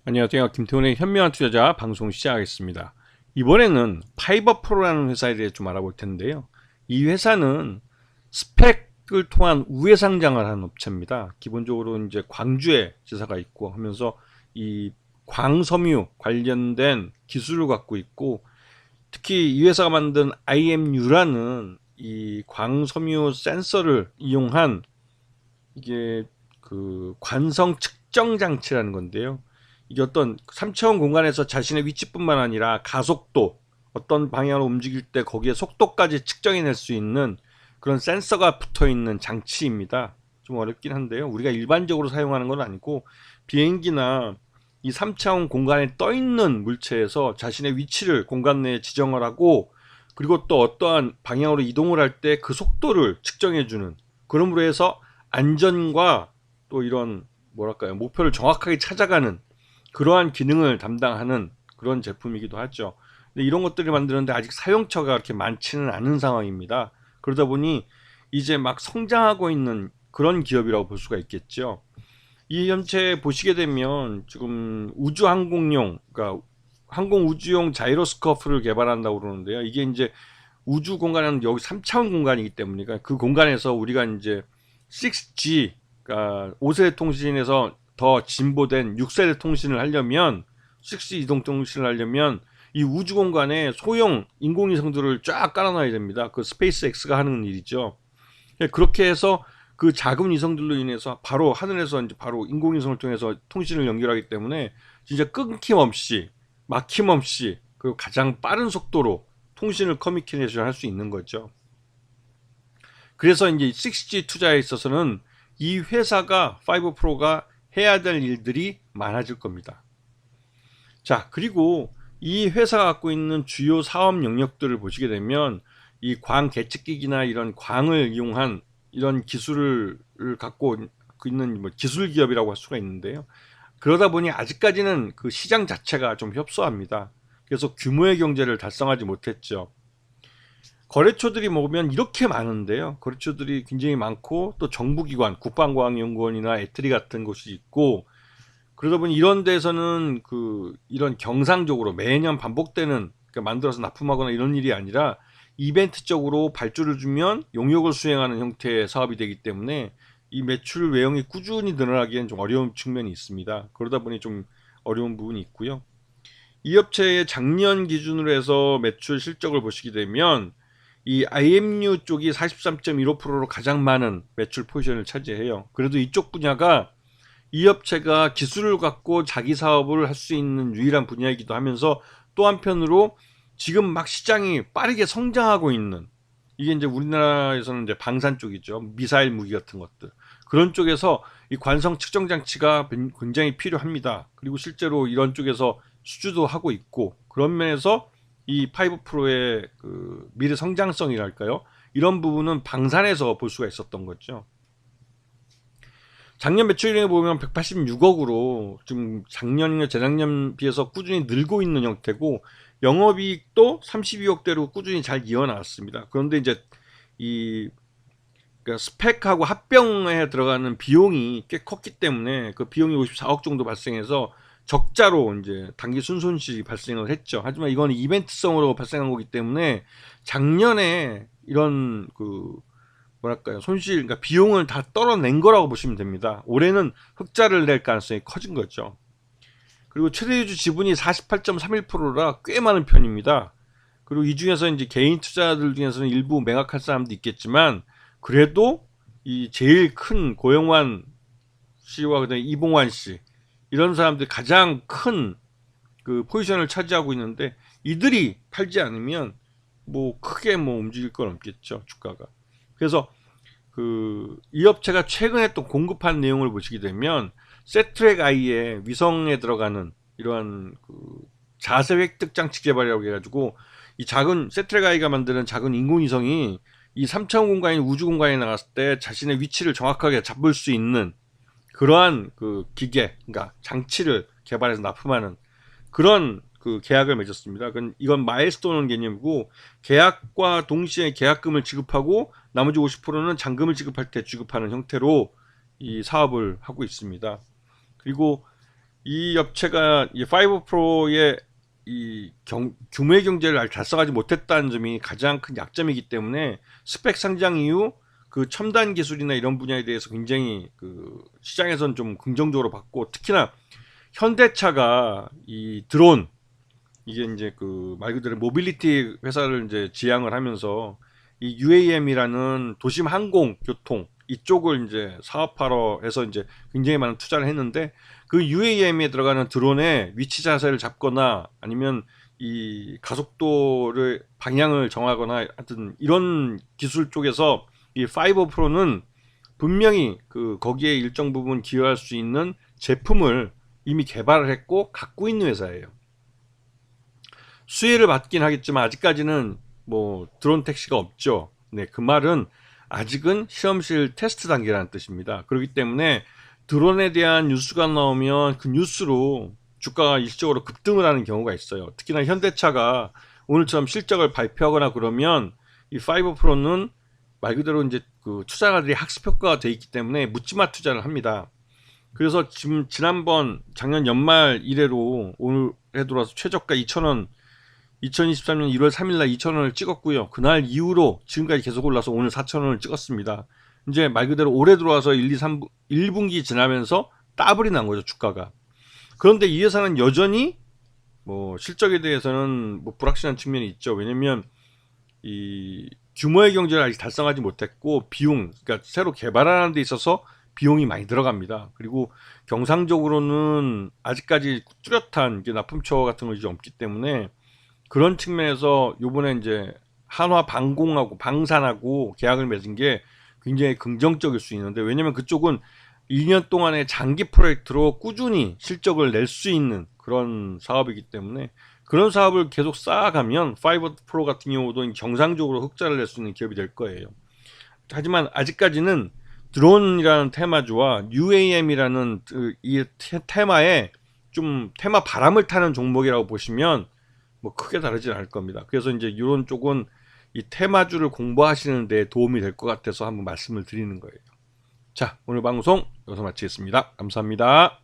안녕하세요. 김태훈의 현명한 투자자 방송 시작하겠습니다. 이번에는 파이버 프로라는 회사에 대해 좀 알아볼 텐데요. 이 회사는 스펙을 통한 우회 상장을 하는 업체입니다. 기본적으로 이제 광주에 지사가 있고 하면서 이 광섬유 관련된 기술을 갖고 있고, 특히 이 회사가 만든 IMU라는 이 광섬유 센서를 이용한 이게 그 관성 측정 장치라는 건데요. 이게 어떤 3차원 공간에서 자신의 위치뿐만 아니라 가속도, 어떤 방향으로 움직일 때 거기에 속도까지 측정해낼 수 있는 그런 센서가 붙어 있는 장치입니다. 좀 어렵긴 한데요. 우리가 일반적으로 사용하는 건 아니고, 비행기나 이 3차원 공간에 떠 있는 물체에서 자신의 위치를 공간 내에 지정을 하고, 그리고 또 어떠한 방향으로 이동을 할 때 그 속도를 측정해 주는, 그러므로 해서 안전과 또 이런 뭐랄까요, 목표를 정확하게 찾아가는 그러한 기능을 담당하는 그런 제품이기도 하죠. 근데 이런 것들을 만드는데 아직 사용처가 그렇게 많지는 않은 상황입니다. 그러다 보니 이제 막 성장하고 있는 그런 기업이라고 볼 수가 있겠죠. 이 현체 보시게 되면 지금 우주항공용, 그러니까 항공우주용 자이로스코프를 개발한다고 그러는데요. 이게 이제 우주 공간은 여기 3차원 공간이기 때문에 그 공간에서 우리가 이제 6G, 그러니까 5세대 통신에서 더 진보된 6세대 통신을 하려면, 6G 이동 통신을 하려면 이 우주 공간에 소형 인공위성들을 쫙 깔아놔야 됩니다. 그 스페이스 X가 하는 일이죠. 그렇게 해서 그 작은 위성들로 인해서 바로 하늘에서 이제 바로 인공위성을 통해서 통신을 연결하기 때문에 진짜 끊김없이, 막힘없이, 그리고 가장 빠른 속도로 통신을 커뮤니케이션 할 수 있는 거죠. 그래서 이제 6G 투자에 있어서는 이 회사가 파이버 프로가 해야 될 일들이 많아질 겁니다. 자, 그리고 이 회사가 갖고 있는 주요 사업 영역들을 보시게 되면 이 광 계측기기나 이런 광을 이용한 이런 기술을 갖고 있는 뭐 기술 기업이라고 할 수가 있는데요. 그러다 보니 아직까지는 그 시장 자체가 좀 협소합니다. 그래서 규모의 경제를 달성하지 못했죠. 거래처들이 보면 이렇게 많은데요. 거래처들이 굉장히 많고, 또 정부기관, 국방과학연구원이나 애트리 같은 곳이 있고, 그러다 보니 이런 데서는 이런 경상적으로 매년 반복되는, 그러니까 만들어서 납품하거나 이런 일이 아니라 이벤트적으로 발주를 주면 용역을 수행하는 형태의 사업이 되기 때문에 이 매출 외형이 꾸준히 늘어나기엔 좀 어려운 측면이 있습니다. 그러다 보니 좀 어려운 부분이 있고요. 이 업체의 작년 기준으로 해서 매출 실적을 보시게 되면 이 IMU 쪽이 43.15%로 가장 많은 매출 포지션을 차지해요. 그래도 이쪽 분야가 이 업체가 기술을 갖고 자기 사업을 할 수 있는 유일한 분야이기도 하면서, 또 한편으로 지금 막 시장이 빠르게 성장하고 있는, 이게 이제 우리나라에서는 이제 방산 쪽이죠. 미사일 무기 같은 것들. 그런 쪽에서 이 관성 측정 장치가 굉장히 필요합니다. 그리고 실제로 이런 쪽에서 수주도 하고 있고, 그런 면에서 이 파이브 프로의 그 미래 성장성이랄까요? 이런 부분은 방산에서 볼 수가 있었던 거죠. 작년 매출액을 보면 186억으로 지금 작년이나 재작년 비해서 꾸준히 늘고 있는 형태고, 영업이익도 32억대로 꾸준히 잘 이어나왔습니다. 그런데 이제 이 그러니까 스펙하고 합병에 들어가는 비용이 꽤 컸기 때문에 그 비용이 54억 정도 발생해서 적자로 이제 단기 순손실이 발생을 했죠. 하지만 이건 이벤트성으로 발생한 거기 때문에 작년에 이런 뭐랄까요, 손실, 그러니까 비용을 다 떨어낸 거라고 보시면 됩니다. 올해는 흑자를 낼 가능성이 커진 거죠. 그리고 최대주주 지분이 48.31%라 꽤 많은 편입니다. 그리고 이 중에서 이제 개인 투자들 중에서는 일부 매각할 사람도 있겠지만, 그래도 이 제일 큰 고영환 씨와 그다음에 이봉환 씨, 이런 사람들이 가장 큰 그 포지션을 차지하고 있는데, 이들이 팔지 않으면 뭐 크게 뭐 움직일 건 없겠죠, 주가가. 그래서 이 업체가 최근에 또 공급한 내용을 보시게 되면, 세트랙 I의 위성에 들어가는 이러한 자세 획득 장치 개발이라고 해가지고, 이 작은 세트랙 I가 만드는 작은 인공위성이 이 3차원 공간인 우주 공간에 나갔을 때 자신의 위치를 정확하게 잡을 수 있는 그러한 기계, 그러니까 장치를 개발해서 납품하는 그런 계약을 맺었습니다. 이건 마일스톤 개념이고, 계약과 동시에 계약금을 지급하고 나머지 50%는 잔금을 지급할 때 지급하는 형태로 이 사업을 하고 있습니다. 그리고 이 업체가 이 5 프로의 이 규모의 경제를 아직 달성하지 못했다는 점이 가장 큰 약점이기 때문에 스펙 상장 이후 그 첨단 기술이나 이런 분야에 대해서 굉장히 그 시장에서는 좀 긍정적으로 봤고, 특히나 현대차가 이 드론, 이게 이제 그 말 그대로 모빌리티 회사를 이제 지향을 하면서 이 UAM이라는 도심 항공 교통 이쪽을 이제 사업하러 해서 이제 굉장히 많은 투자를 했는데, 그 UAM에 들어가는 드론의 위치 자세를 잡거나 아니면 이 가속도를 방향을 정하거나 하여튼 이런 기술 쪽에서 이 5 프로는 분명히 그 거기에 일정 부분 기여할 수 있는 제품을 이미 개발을 했고 갖고 있는 회사예요. 수혜를 받긴 하겠지만 아직까지는 뭐 드론 택시가 없죠. 네, 그 말은 아직은 시험실 테스트 단계라는 뜻입니다. 그렇기 때문에 드론에 대한 뉴스가 나오면 그 뉴스로 주가가 일시적으로 급등을 하는 경우가 있어요. 특히나 현대차가 오늘처럼 실적을 발표하거나 그러면 이 5 프로는 말 그대로 이제 그 투자가들이 학습 효과가 돼 있기 때문에 묻지마 투자를 합니다. 그래서 지금 지난번 작년 연말 이래로 올해 들어와서 최저가 2,000원, 2023년 1월 3일날 2,000원을 찍었고요. 그날 이후로 지금까지 계속 올라서 오늘 4,000원을 찍었습니다. 이제 말 그대로 올해 들어와서 1, 2, 3, 1분기 지나면서 더블이 난 거죠, 주가가. 그런데 이 회사는 여전히 뭐 실적에 대해서는 뭐 불확실한 측면이 있죠. 왜냐면 이 규모의 경제를 아직 달성하지 못했고 비용, 그러니까 새로 개발하는 데 있어서 비용이 많이 들어갑니다. 그리고 경상적으로는 아직까지 뚜렷한 납품처 같은 것이 없기 때문에 그런 측면에서 요번에 이제 한화 방공하고 방산하고 계약을 맺은 게 굉장히 긍정적일 수 있는데, 왜냐면 그쪽은 2년 동안의 장기 프로젝트로 꾸준히 실적을 낼 수 있는 그런 사업이기 때문에 그런 사업을 계속 쌓아가면 5 프로 같은 경우도 정상적으로 흑자를 낼 수 있는 기업이 될 거예요. 하지만 아직까지는 드론이라는 테마주와 UAM이라는 이 테마에 좀 테마 바람을 타는 종목이라고 보시면 뭐 크게 다르진 않을 겁니다. 그래서 이제 이런 쪽은 이 테마주를 공부하시는 데 도움이 될 것 같아서 한번 말씀을 드리는 거예요. 자, 오늘 방송 여기서 마치겠습니다. 감사합니다.